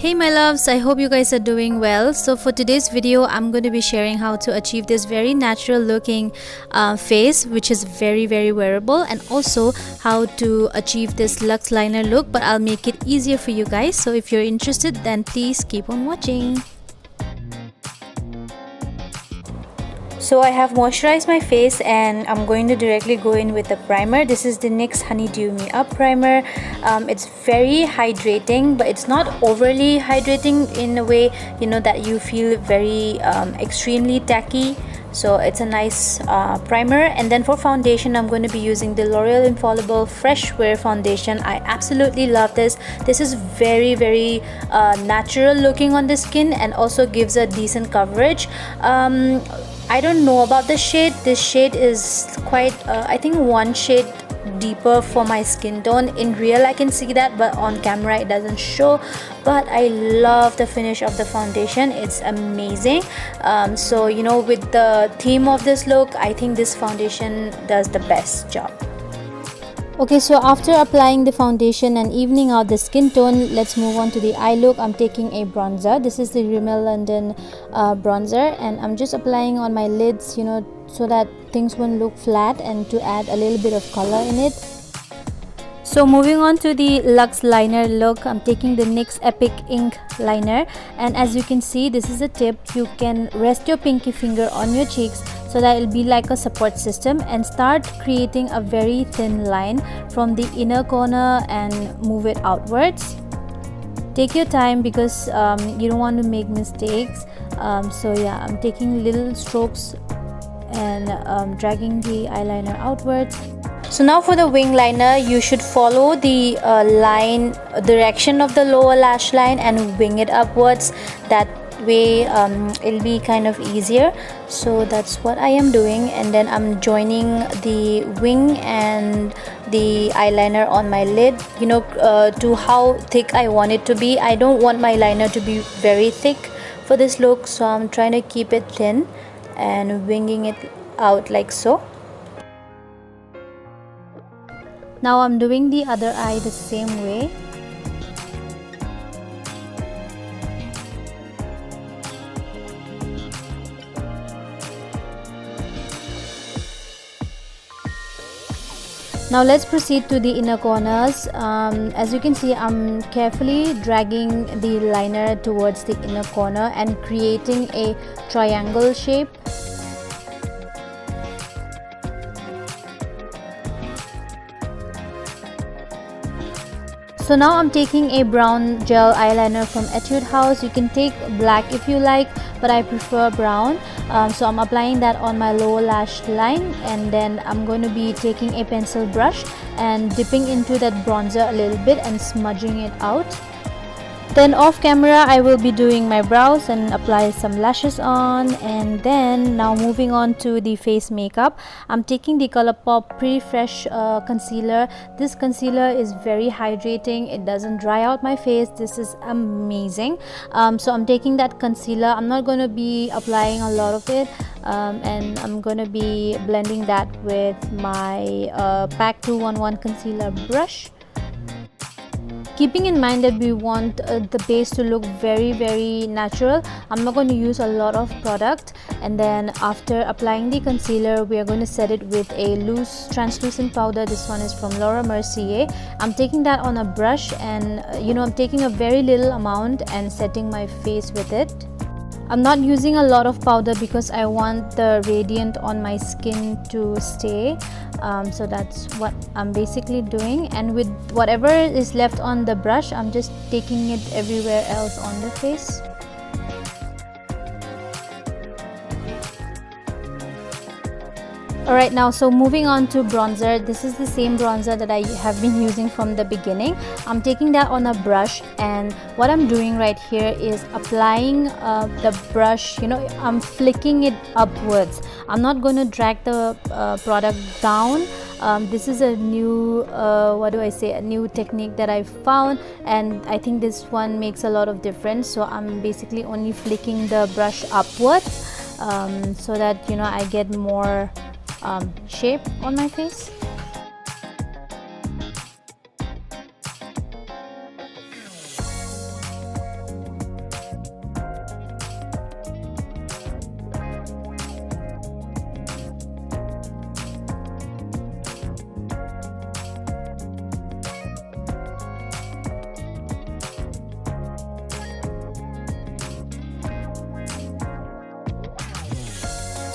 Hey my loves, I hope you guys are doing well. So for today's video, I'm going to be sharing how to achieve this very natural looking face, which is very wearable, and also how to achieve this Lux Liner look, but I'll make it easier for you guys. So if you're interested, then please keep on watching. So I have moisturized my face and I'm going to directly go in with the primer. This is the NYX Honeydew Me Up primer. It's very hydrating, but it's not overly hydrating in a way, you know, that you feel very extremely tacky. So it's a nice primer. And then for foundation, I'm going to be using the L'Oreal Infallible Fresh Wear foundation. I absolutely love this. This is very natural looking on the skin and also gives a decent coverage. I don't know about the shade. This shade is quite I think one shade deeper for my skin tone. In real I can see that, but on camera it doesn't show. But I love the finish of the foundation. It's amazing. So you know, with the theme of this look, I think this foundation does the best job. Okay, so after applying the foundation and evening out the skin tone, let's move on to the eye look. I'm taking a bronzer. This is the Rimmel London bronzer, and I'm just applying on my lids, you know, so that things won't look flat and to add a little bit of color in it. So moving on to the Lux Liner look, I'm taking the NYX Epic Ink Liner, and as you can see, this is a tip. You can rest your pinky finger on your cheeks so that it'll be like a support system, and start creating a very thin line from the inner corner and move it outwards. Take your time because you don't want to make mistakes. So yeah, I'm taking little strokes and dragging the eyeliner outwards. So now for the wing liner, you should follow the direction of the lower lash line and wing it upwards. That way it'll be kind of easier. So that's what I am doing, and then I'm joining the wing and the eyeliner on my lid, you know, to how thick I want it to be. I don't want my liner to be very thick for this look, so I'm trying to keep it thin and winging it out like so. Now I'm doing the other eye the same way. Now let's proceed to the inner corners. As you can see, I'm carefully dragging the liner towards the inner corner and creating a triangle shape. So now I'm taking a brown gel eyeliner from Etude House. You can take black if you like, but I prefer brown. So I'm applying that on my lower lash line, and then I'm going to be taking a pencil brush and dipping into that bronzer a little bit and smudging it out. Then off camera I will be doing my brows and apply some lashes on. And then now moving on to the face makeup, I'm taking the Colourpop Pretty Fresh concealer. This concealer is very hydrating. It doesn't dry out my face. This is amazing. So I'm taking that concealer. I'm not going to be applying a lot of it, and I'm going to be blending that with my PAC 211 concealer brush. Keeping in mind that we want the base to look very natural, I'm not going to use a lot of product. And then after applying the concealer, we are going to set it with a loose translucent powder. This one is from Laura Mercier. I'm taking that on a brush, and you know, I'm taking a very little amount and setting my face with it. I'm not using a lot of powder because I want the radiant on my skin to stay. So that's what I'm basically doing, and with whatever is left on the brush, I'm just taking it everywhere else on the face. Alright, now so moving on to bronzer. This is the same bronzer that I have been using from the beginning. I'm taking that on a brush, and what I'm doing right here is applying the brush, you know, I'm flicking it upwards. I'm not going to drag the product down. This is a new a new technique that I found, and I think this one makes a lot of difference. So I'm basically only flicking the brush upwards so that, you know, I get more shape on my face.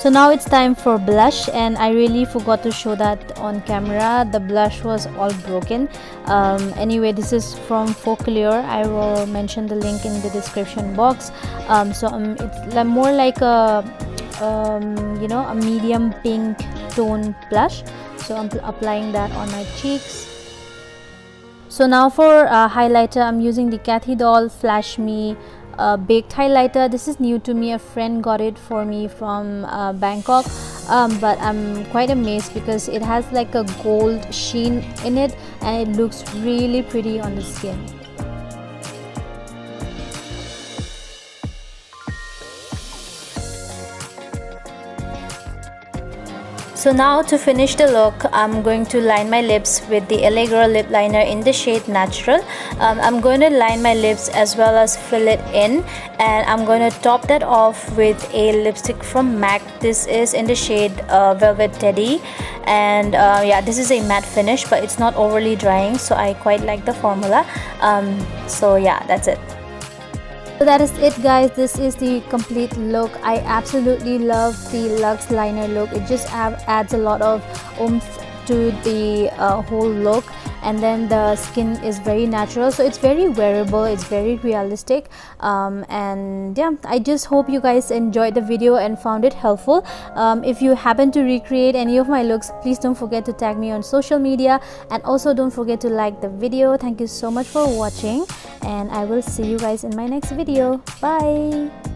So now it's time for blush, and I really forgot to show that on camera. The blush was all broken. Anyway, this is from Folklore. I will mention the link in the description box. It's more like a a medium pink tone blush. So I'm applying that on my cheeks. So now for highlighter, I'm using the Kathy Doll Flash Me baked highlighter. This is new to me. A friend got it for me from Bangkok, but I'm quite amazed because it has like a gold sheen in it and it looks really pretty on the skin. So now to finish the look, I'm going to line my lips with the LA Girl lip liner in the shade Natural. I'm going to line my lips as well as fill it in, and I'm going to top that off with a lipstick from MAC. This is in the shade Velvet Teddy, and yeah, this is a matte finish, but it's not overly drying, so I quite like the formula. So yeah, that's it. So that is it, guys. This is the complete look. I absolutely love the Lux Liner look. It just adds a lot of oomph to the whole look, and then the skin is very natural, so it's very wearable, it's very realistic. And yeah, I just hope you guys enjoyed the video and found it helpful. If you happen to recreate any of my looks, please don't forget to tag me on social media, and also don't forget to like the video. Thank you so much for watching, and I will see you guys in my next video. Bye.